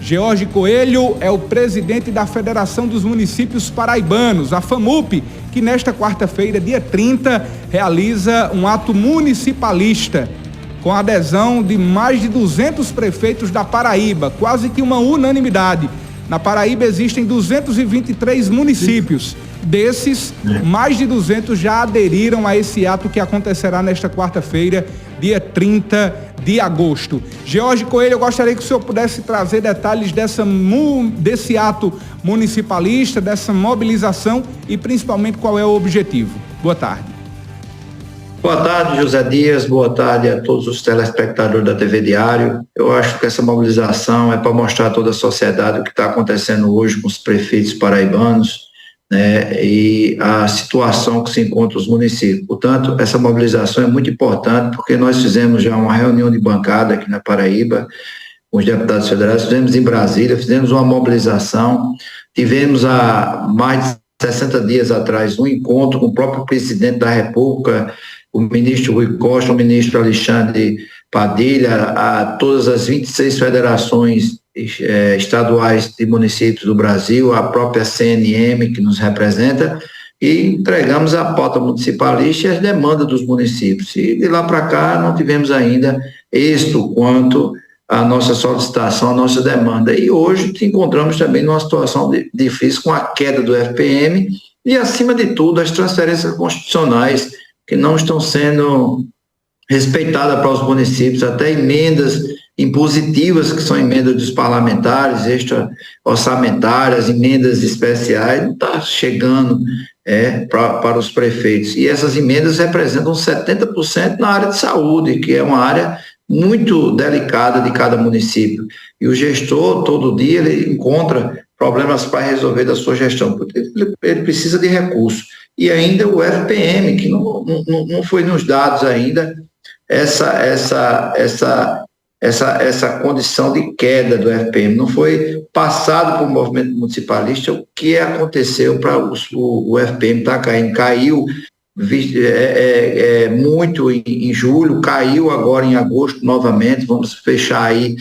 George Coelho é o presidente da Federação dos Municípios Paraibanos, a FAMUP, que nesta quarta-feira, dia 30, realiza um ato municipalista com a adesão de mais de 200 prefeitos da Paraíba, quase que uma unanimidade. Na Paraíba existem 223 municípios. Desses, mais de 200 já aderiram a esse ato que acontecerá nesta quarta-feira, dia 30 de agosto. George Coelho, eu gostaria que o senhor pudesse trazer detalhes desse ato municipalista, dessa mobilização e principalmente qual é o objetivo. Boa tarde. Boa tarde, José Dias. Boa tarde a todos os telespectadores da TV Diário. Eu acho que essa mobilização é para mostrar a toda a sociedade o que está acontecendo hoje com os prefeitos paraibanos, né, e a situação que se encontra os municípios. Portanto, essa mobilização é muito importante porque nós fizemos já uma reunião de bancada aqui na Paraíba com os deputados federais, fizemos em Brasília, fizemos uma mobilização, tivemos há mais de 60 dias atrás um encontro com o próprio presidente da República, o ministro Rui Costa, o ministro Alexandre Padilha, a todas as 26 federações estaduais de municípios do Brasil, a própria CNM que nos representa, e entregamos a pauta municipalista e as demandas dos municípios. E de lá para cá não tivemos ainda êxito quanto à nossa solicitação, à nossa demanda. E hoje te encontramos também numa situação difícil com a queda do FPM e, acima de tudo, as transferências constitucionais que não estão sendo respeitadas para os municípios, até emendas impositivas, que são emendas dos parlamentares, extra-orçamentárias, emendas especiais, não está chegando para os prefeitos. E essas emendas representam 70% na área de saúde, que é uma área muito delicada de cada município. E o gestor, todo dia, ele encontra problemas para resolver da sua gestão, porque ele precisa de recursos. E ainda o FPM, que não foi nos dados ainda essa condição de queda do FPM, não foi passado para o movimento municipalista o que aconteceu para o FPM estar caindo. Caiu muito em julho, caiu agora em agosto novamente, vamos fechar aí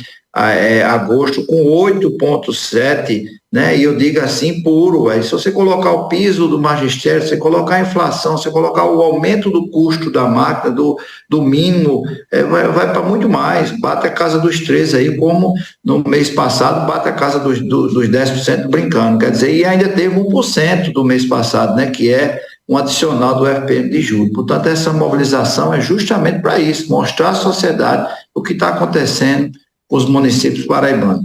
agosto com 8,7%, né? E eu digo assim, puro. Aí, se você colocar o piso do magistério, se você colocar a inflação, se você colocar o aumento do custo da máquina, do mínimo, vai para muito mais, bate a casa dos 13% aí, como no mês passado, bate a casa dos 10% brincando, quer dizer, e ainda teve 1% do mês passado, né? Que é um adicional do FPM de julho. Portanto, essa mobilização é justamente para isso, mostrar à sociedade o que está acontecendo com os municípios paraibanos.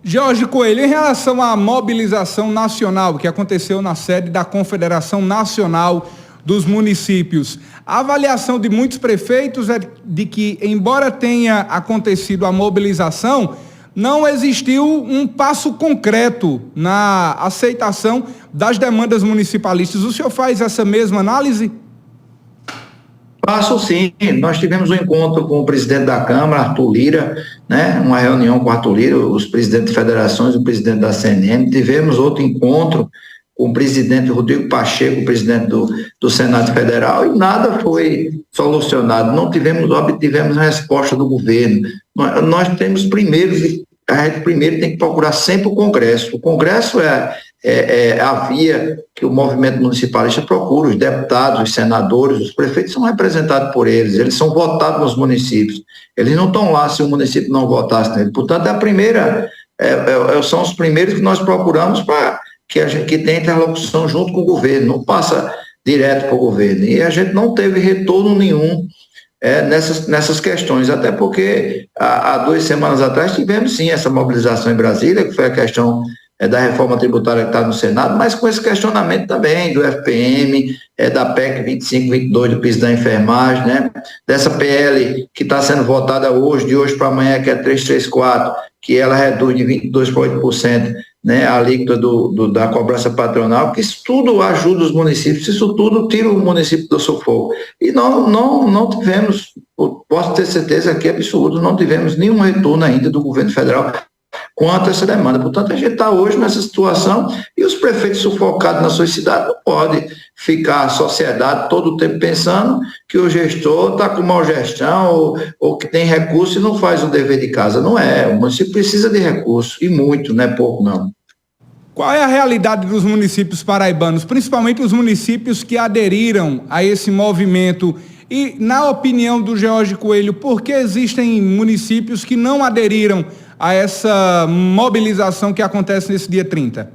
George Coelho, em relação à mobilização nacional que aconteceu na sede da Confederação Nacional dos Municípios, a avaliação de muitos prefeitos é de que, embora tenha acontecido a mobilização, não existiu um passo concreto na aceitação das demandas municipalistas. O senhor faz essa mesma análise? Faço sim. Nós tivemos um encontro com o presidente da Câmara, Arthur Lira, né? Uma reunião com o Arthur Lira, os presidentes de federações, o presidente da CNM. Tivemos outro encontro com o presidente Rodrigo Pacheco, o presidente do Senado Federal, e nada foi solucionado. Não obtivemos resposta do governo. Nós temos a gente primeiro tem que procurar sempre o Congresso. O Congresso é a via que o movimento municipalista procura. Os deputados, os senadores, os prefeitos são representados por eles são votados nos municípios. Eles não estão lá se o município não votasse nele. Portanto, são os primeiros que nós procuramos para que a gente tenha interlocução junto com o governo, não passa direto para o governo. E a gente não teve retorno nenhum nessas questões, até porque há 2 semanas atrás tivemos sim essa mobilização em Brasília, que foi a questão da reforma tributária que está no Senado, mas com esse questionamento também do FPM, da PEC 2522 do piso da enfermagem, né? Dessa PL que está sendo votada hoje, de hoje para amanhã, que é 334, que ela reduz de 22% para 8%, né, a alíquota da cobrança patronal, porque isso tudo ajuda os municípios, isso tudo tira o município do sufoco. E não tivemos, posso ter certeza que é absurdo, não tivemos nenhum retorno ainda do governo federal quanto essa demanda. Portanto, a gente está hoje nessa situação e os prefeitos sufocados nas suas cidades não podem ficar a sociedade todo o tempo pensando que o gestor está com má gestão ou que tem recurso e não faz o dever de casa. Não é, o município precisa de recurso, e muito, não é pouco não. Qual é a realidade dos municípios paraibanos, principalmente os municípios que aderiram a esse movimento? E, na opinião do George Coelho, por que existem municípios que não aderiram a essa mobilização que acontece nesse dia 30?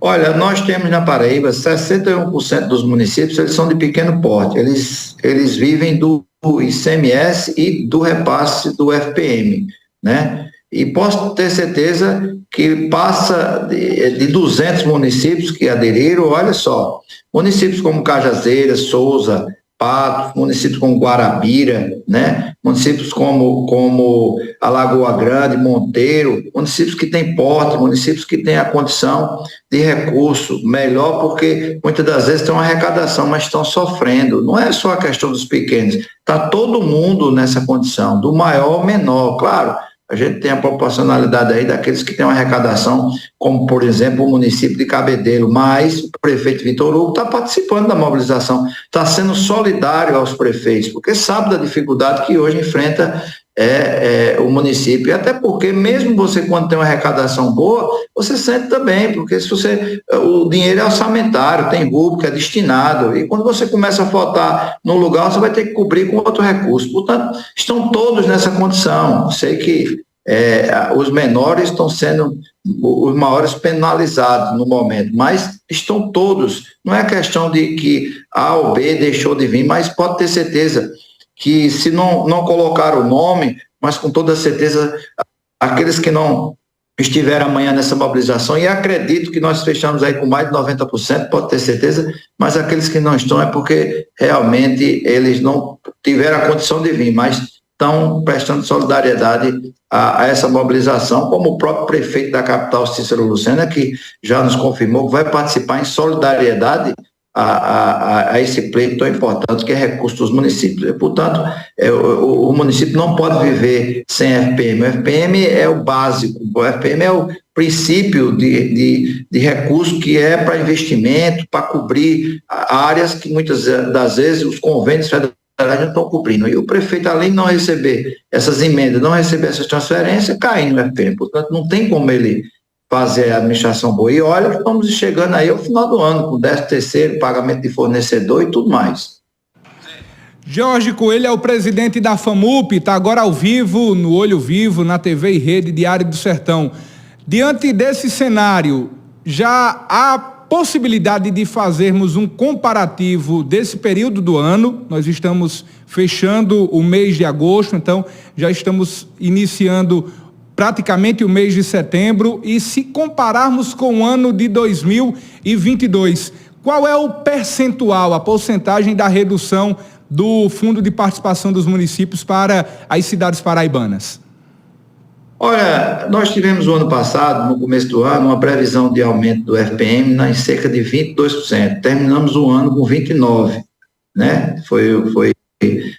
Olha, nós temos na Paraíba 61% dos municípios, eles são de pequeno porte, eles vivem do ICMS e do repasse do FPM, né? E posso ter certeza que passa de 200 municípios que aderiram. Olha só, municípios como Cajazeiras, Souza, Patos, municípios como Guarabira, né? Municípios como Alagoa Grande, Monteiro, municípios que têm porte, municípios que têm a condição de recurso melhor, porque muitas das vezes tem uma arrecadação, mas estão sofrendo. Não é só a questão dos pequenos, está todo mundo nessa condição, do maior ao menor, claro. A gente tem a proporcionalidade aí daqueles que têm uma arrecadação, como, por exemplo, o município de Cabedelo, mas o prefeito Vitor Hugo está participando da mobilização, está sendo solidário aos prefeitos, porque sabe da dificuldade que hoje enfrenta o município, e até porque mesmo você, quando tem uma arrecadação boa, você sente também, porque o dinheiro é orçamentário, tem rubrica, é destinado, e quando você começa a faltar no lugar, você vai ter que cobrir com outro recurso. Portanto, estão todos nessa condição. Sei que os menores estão sendo os maiores penalizados no momento, mas estão todos. Não é questão de que A ou B deixou de vir, mas pode ter certeza que se não colocar o nome, mas com toda certeza aqueles que não estiveram amanhã nessa mobilização, e acredito que nós fechamos aí com mais de 90%, pode ter certeza, mas aqueles que não estão é porque realmente eles não tiveram a condição de vir, mas estão prestando solidariedade a essa mobilização, como o próprio prefeito da capital, Cícero Lucena, que já nos confirmou que vai participar em solidariedade a esse pleito tão importante que é recurso dos municípios. E, portanto, o município não pode viver sem FPM. O FPM é o básico, o FPM é o princípio de recurso que é para investimento, para cobrir áreas que muitas das vezes os convênios federais não estão cobrindo. E o prefeito, além de não receber essas emendas, não receber essas transferências, cai no FPM. Portanto, não tem como ele fazer a administração boa. E olha, estamos chegando aí ao final do ano, com 13º, pagamento de fornecedor e tudo mais. George Coelho é o presidente da FAMUP, está agora ao vivo, no Olho Vivo, na TV e Rede Diário do Sertão. Diante desse cenário, já há possibilidade de fazermos um comparativo desse período do ano? Nós estamos fechando o mês de agosto, então já estamos iniciando praticamente o mês de setembro, e se compararmos com o ano de 2022, qual é o percentual, a porcentagem da redução do Fundo de Participação dos Municípios para as cidades paraibanas? Olha, nós tivemos o ano passado, no começo do ano, uma previsão de aumento do FPM em cerca de 22%. Terminamos o ano com 29%, né? Foi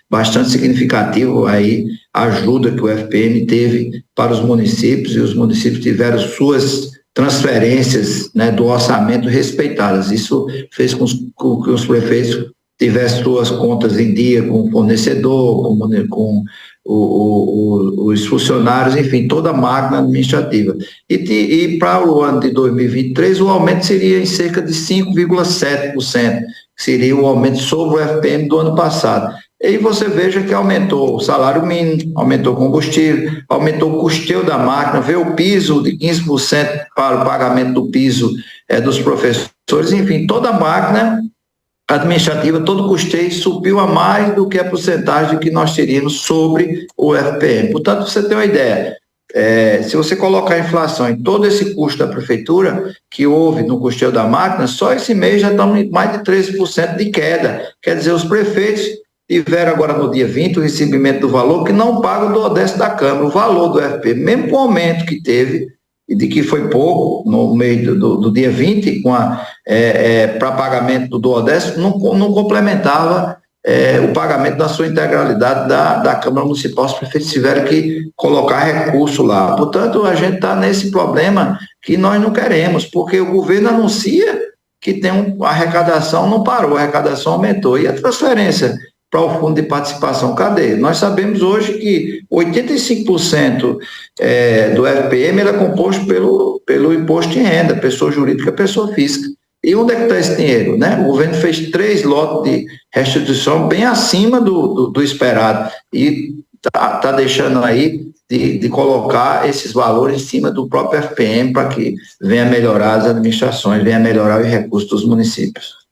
bastante significativo aí a ajuda que o FPM teve para os municípios, e os municípios tiveram suas transferências, né, do orçamento respeitadas. Isso fez com que os prefeitos tivessem suas contas em dia com o fornecedor, com os funcionários, enfim, toda a máquina administrativa. E para o ano de 2023, o aumento seria em cerca de 5,7%, que seria o aumento sobre o FPM do ano passado. E aí você veja que aumentou o salário mínimo, aumentou o combustível, aumentou o custeio da máquina, veio o piso de 15% para o pagamento do piso dos professores, enfim, toda a máquina administrativa, todo o custeio subiu a mais do que a porcentagem que nós teríamos sobre o FPM. Portanto, você tem uma ideia, se você colocar a inflação em todo esse custo da prefeitura que houve no custeio da máquina, só esse mês já estamos em mais de 13% de queda. Quer dizer, os prefeitos tiveram agora no dia 20 o recebimento do valor que não paga o duodécimo da Câmara, o valor do FPM, mesmo com o aumento que teve, e de que foi pouco no meio do dia 20, para pagamento do duodécimo, não complementava o pagamento na sua integralidade da Câmara Municipal, os prefeitos tiveram que colocar recurso lá. Portanto, a gente está nesse problema que nós não queremos, porque o governo anuncia que tem a arrecadação não parou, a arrecadação aumentou. E a transferência para o fundo de participação, cadê? Nós sabemos hoje que 85% do FPM ele é composto pelo imposto de renda, pessoa jurídica, pessoa física. E onde é que está esse dinheiro? Né? O governo fez 3 lotes de restituição bem acima do esperado e está deixando aí de colocar esses valores em cima do próprio FPM para que venha melhorar as administrações, venha melhorar os recursos dos municípios.